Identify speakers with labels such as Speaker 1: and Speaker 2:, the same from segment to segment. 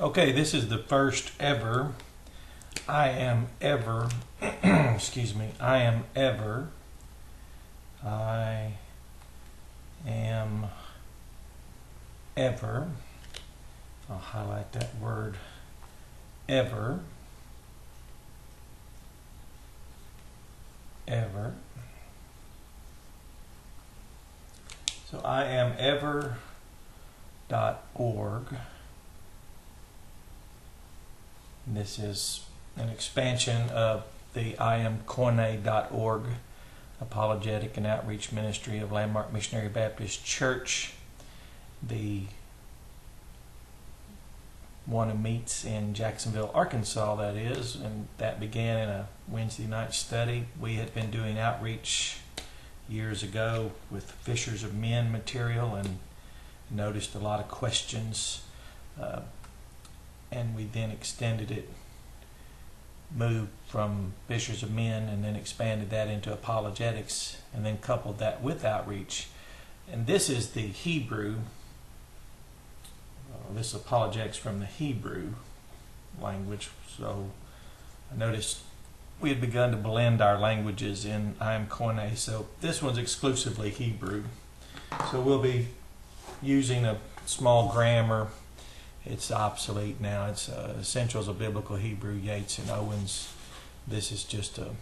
Speaker 1: Okay, this is the first ever I am ever excuse me, I am ever I'll highlight that word ever so I am ever.org. This is an expansion of the iamkoine.org Apologetic and Outreach Ministry of Landmark Missionary Baptist Church. The one who meets in Jacksonville, Arkansas, that is, and that began in a Wednesday night study. We had been doing outreach years ago with Fishers of Men material and noticed a lot of questions, and we then extended it, moved from Fishers of Men and then expanded that into apologetics and then coupled that with outreach. And this is the Hebrew. This apologetics from the Hebrew language. So I noticed we had begun to blend our languages in I am Koine. So this one's exclusively Hebrew. So we'll be using a small grammar. It's obsolete now. It's Essentials of Biblical Hebrew, Yates and Owens. This is just a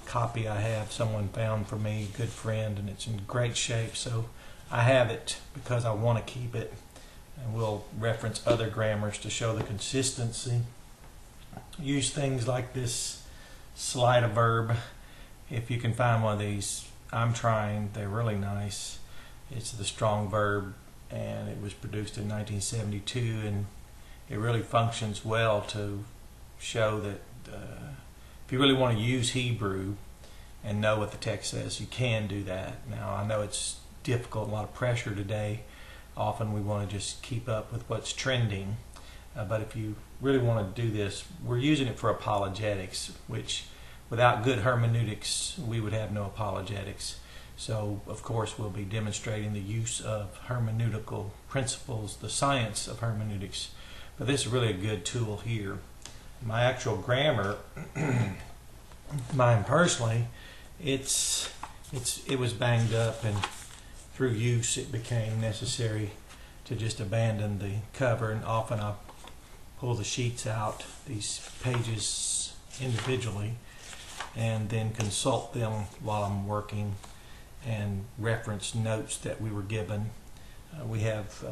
Speaker 1: copy I have. Someone found for me, a good friend, and it's in great shape. So I have it because I want to keep it. And we'll reference other grammars to show the consistency. Use things like this slide a verb. If you can find one of these, I'm trying. They're really nice. It's the strong verb, and it was produced in 1972, and it really functions well to show that if you really want to use Hebrew and know what the text says, you can do that. Now, I know it's difficult, a lot of pressure today. Often we want to just keep up with what's trending, but if you really want to do this, we're using it for apologetics, which without good hermeneutics, we would have no apologetics. So, of course, we'll be demonstrating the use of hermeneutical principles, the science of hermeneutics. But this is really a good tool here. My actual grammar, mine personally, it was banged up, and through use it became necessary to just abandon the cover, and often I pull the sheets out, these pages individually, and then consult them while I'm working and reference notes that we were given. We have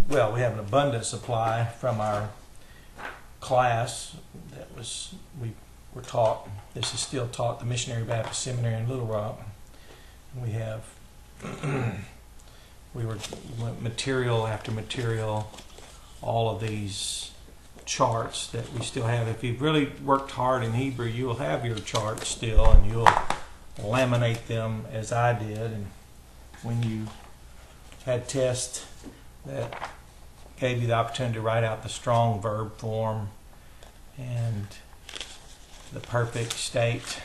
Speaker 1: an abundant supply from our class that we were taught. This is still taught at the Missionary Baptist Seminary in Little Rock. We have we went material after material, all of these charts that we still have. If you've really worked hard in Hebrew, you'll have your charts still, and you'll laminate them as I did. And when you had tests that gave you the opportunity to write out the strong verb form and the perfect state,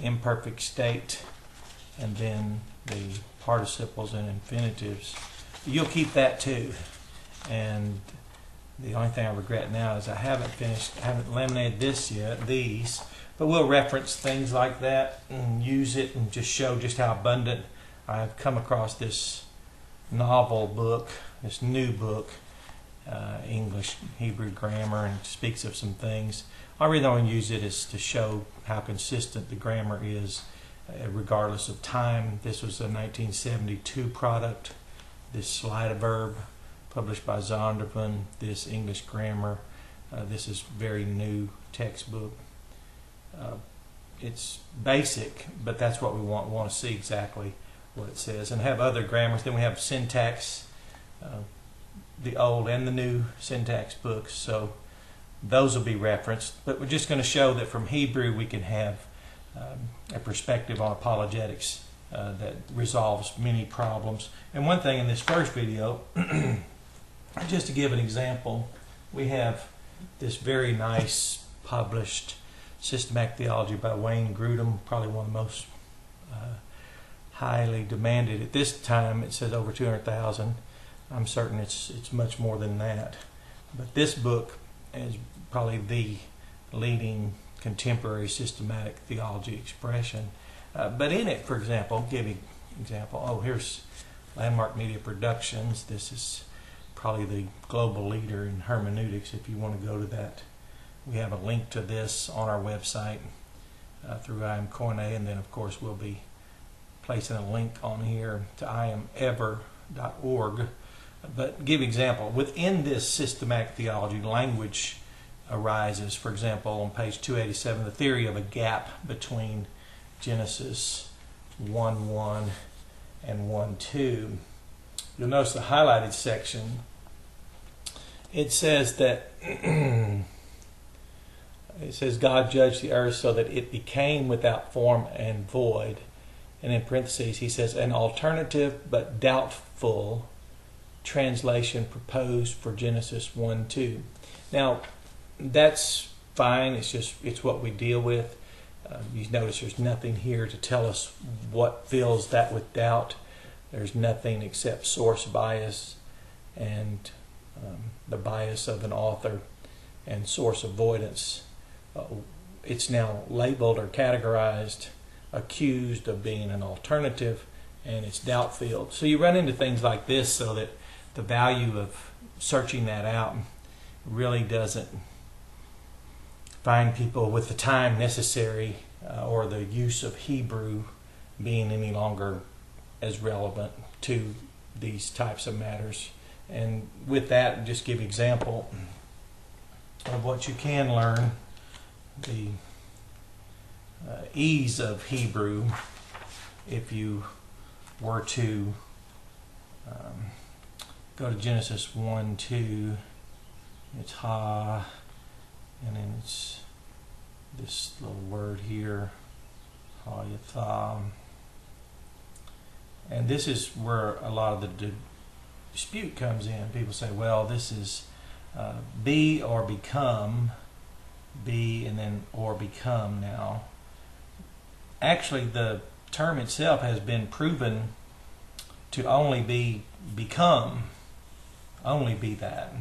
Speaker 1: imperfect state, and then the participles and infinitives, you'll keep that too. And the only thing I regret now is I haven't laminated this yet, these, but we'll reference things like that and use it and just show just how abundant. I've come across this novel book, this new book, English Hebrew grammar, and it speaks of some things. The only reason I want to use it is to show how consistent the grammar is regardless of time. This was a 1972 product, this slide a verb published by Zondervan, this English grammar. This is very new textbook. It's basic, but that's what we want to see exactly what it says, and have other grammars. Then we have syntax, the old and the new syntax books, so those will be referenced. But we're just going to show that from Hebrew we can have a perspective on apologetics that resolves many problems. And one thing in this first video, just to give an example, we have this very nice published Systematic Theology by Wayne Grudem, probably one of the most highly demanded at this time. It says over 200,000. I'm certain it's much more than that. But this book is probably the leading contemporary systematic theology expression. But in it, for example, give you an example. Oh, here's Landmark Media Productions. This is probably the global leader in hermeneutics. If you want to go to that, we have a link to this on our website through I Am Koine, and then of course we'll be placing a link on here to iamever.org. But give example, within this systematic theology, language arises. For example, on page 287, the theory of a gap between Genesis 1:1 and 1:2. You'll notice the highlighted section. It says that it says God judged the earth so that it became without form and void. And in parentheses, he says, an alternative but doubtful translation proposed for Genesis 1:2. Now, that's fine. It's what we deal with. You notice there's nothing here to tell us what fills that with doubt. There's nothing except source bias and the bias of an author and source avoidance. It's now labeled or categorized, accused of being an alternative, and it's doubt filled. So you run into things like this, so that the value of searching that out really doesn't find people with the time necessary or the use of Hebrew being any longer as relevant to these types of matters. And with that, just give example of what you can learn. The ease of Hebrew, if you were to go to Genesis 1:2, it's ha, and then it's this little word here, ha-yatham. And this is where a lot of the dispute comes in. People say, well, this is be or become, be and then or become now. Actually, the term itself has been proven to only be become, only be that.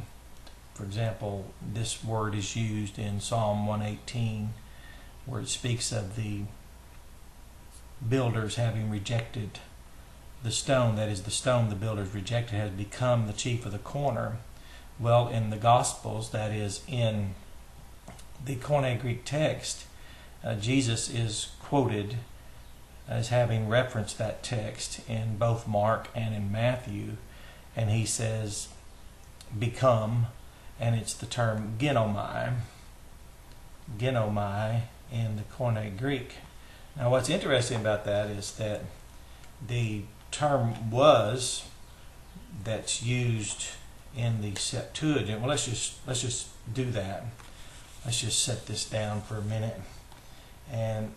Speaker 1: For example, this word is used in Psalm 118, where it speaks of the builders having rejected the stone. That is, the stone the builders rejected has become the chief of the corner. Well, in the Gospels, that is, in the Koine Greek text, Jesus is quoted as having referenced that text in both Mark and in Matthew, and he says become, and it's the term genomai in the Koine Greek. Now what's interesting about that is that the term was that's used in the Septuagint. Well, let's just do that. Let's just set this down for a minute and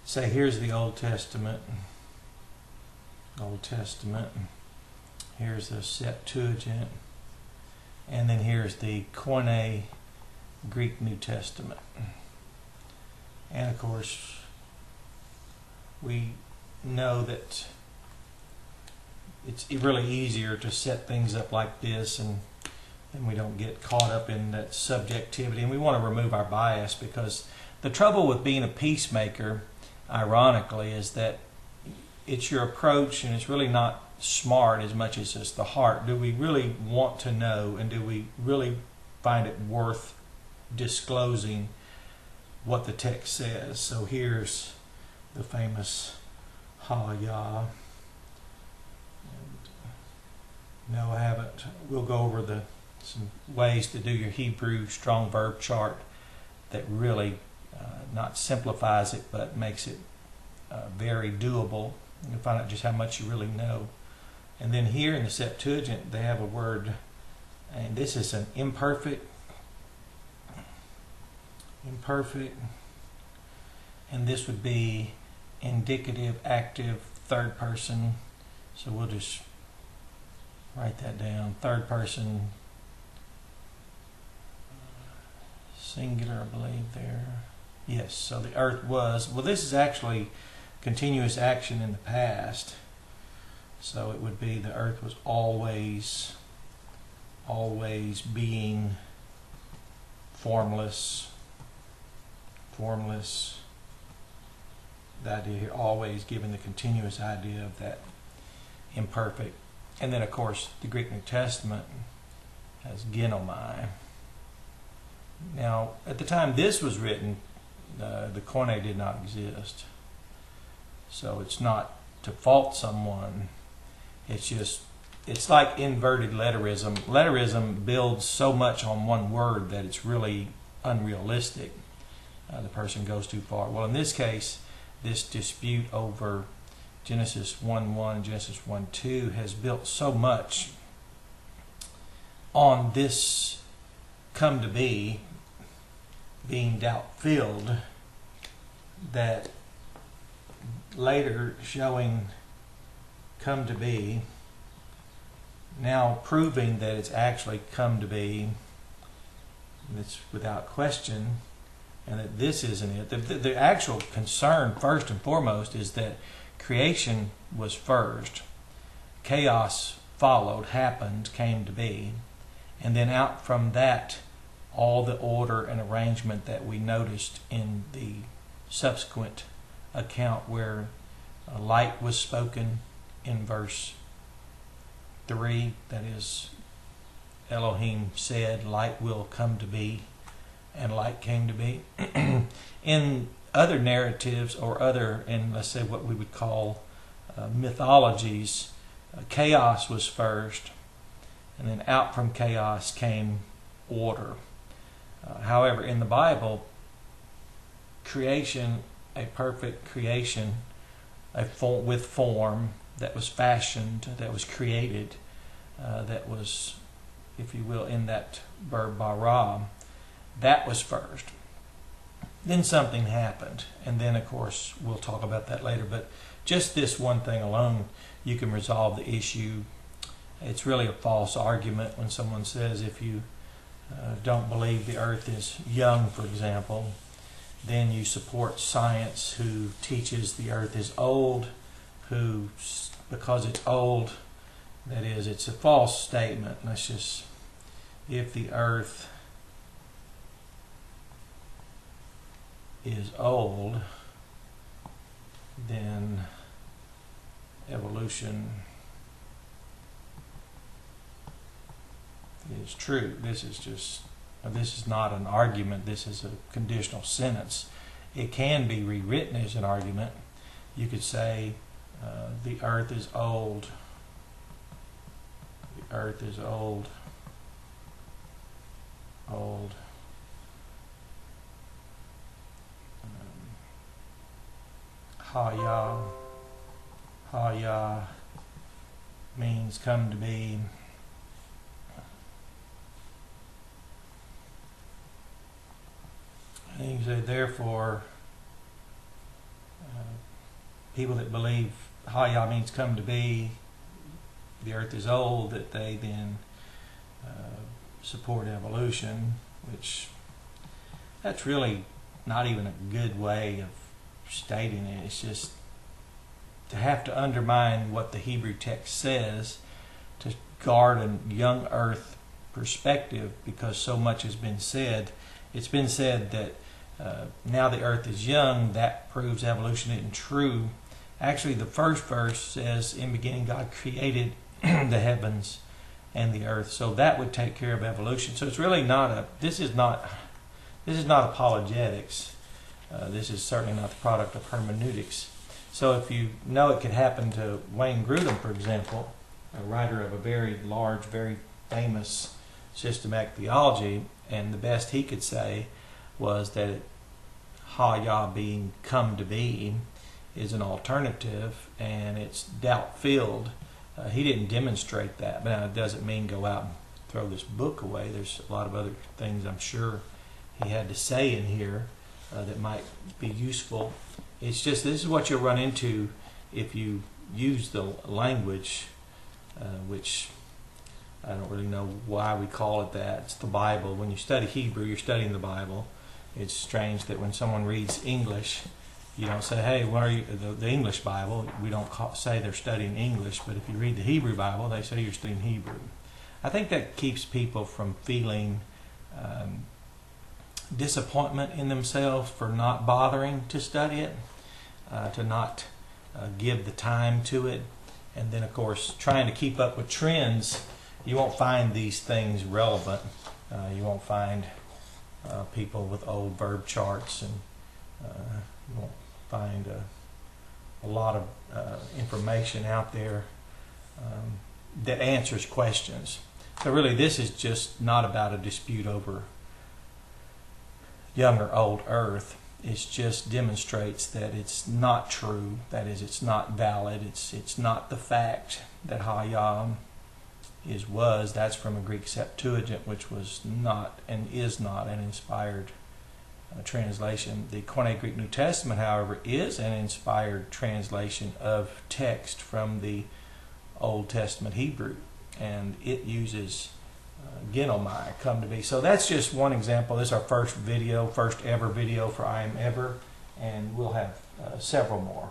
Speaker 1: say here's the Old Testament. Here's the Septuagint, and then here's the Koine Greek New Testament. And of course, we know that it's really easier to set things up like this, and then we don't get caught up in that subjectivity, and we want to remove our bias, because the trouble with being a peacemaker, ironically, is that it's your approach, and it's really not smart as much as it's the heart. Do we really want to know, and do we really find it worth disclosing what the text says? So here's the famous ha-yah. No, I haven't. We'll go over some ways to do your Hebrew strong verb chart that really not simplifies it, but makes it very doable. You'll find out just how much you really know. And then here in the Septuagint, they have a word, and this is an imperfect, and this would be indicative, active, third person. So we'll just write that down. Third person, singular, I believe there. Yes, so the earth was. Well, this is actually continuous action in the past. So it would be the earth was always being formless, that idea, always giving the continuous idea of that imperfect. And then, of course, the Greek New Testament has genomai. Now, at the time this was written, the koine did not exist. So it's not to fault someone. It's just, it's like inverted letterism. Letterism builds so much on one word that it's really unrealistic. The person goes too far. Well, in this case, this dispute over Genesis 1:1 and Genesis 1:2 has built so much on this come to be, being doubt-filled, that later showing come to be, now proving that it's actually come to be, and it's without question, and that this isn't it. The actual concern, first and foremost, is that creation was first, chaos followed, happened, came to be, and then out from that, all the order and arrangement that we noticed in the subsequent account where light was spoken in verse 3, that is, Elohim said, light will come to be, and light came to be. In other narratives or other, in let's say what we would call mythologies, chaos was first, and then out from chaos came order. However, in the Bible, creation, a perfect creation, with form that was fashioned, that was created, that was, if you will, in that verb bara, that was first. Then something happened, and then of course we'll talk about that later, but just this one thing alone, you can resolve the issue. It's really a false argument when someone says if you don't believe the earth is young, for example, then you support science who teaches the earth is old, who, because it's old, that is, it's a false statement. Let's just, if the earth is old, then evolution is true. This is not an argument. This is a conditional sentence. It can be rewritten as an argument. You could say the earth is old. The earth is old. Old. Ha-ya. Ha-ya means come to be. And you can say, therefore, people that believe Ha-ya means come to be, the earth is old, that they then support evolution, which that's really not even a good way of stating it. It's just to have to undermine what the Hebrew text says to guard a young earth perspective, because so much has been said. It's been said that now the earth is young, that proves evolution isn't true. Actually, the first verse says, in beginning God created the heavens and the earth. So that would take care of evolution. So it's really not this is not apologetics. This is certainly not the product of hermeneutics. So if you know it could happen to Wayne Grudem, for example, a writer of a very large, very famous systematic theology, and the best he could say was that Ha-ya being come to be is an alternative, and it's doubt-filled. He didn't demonstrate that, but now it doesn't mean go out and throw this book away. There's a lot of other things I'm sure he had to say in here that might be useful. It's just, this is what you'll run into if you use the language, which I don't really know why we call it that. It's the Bible. When you study Hebrew, you're studying the Bible. It's strange that when someone reads English You don't say, hey, what are you, the English Bible, we don't say they're studying English, but if you read the Hebrew Bible, they say you're studying Hebrew. I think that keeps people from feeling disappointment in themselves for not bothering to study it, to not give the time to it. And then, of course, trying to keep up with trends, you won't find these things relevant. You won't find people with old verb charts, and you won't find a lot of information out there that answers questions. So really, this is just not about a dispute over young or old earth. It just demonstrates that it's not true. That is, it's not valid. It's not the fact that Hayam was. That's from a Greek Septuagint, which was not and is not an inspired translation. The Koine Greek New Testament, however, is an inspired translation of text from the Old Testament Hebrew, and it uses Genomai, come to be. So that's just one example. This is our first ever video for I Am Ever, and we'll have several more.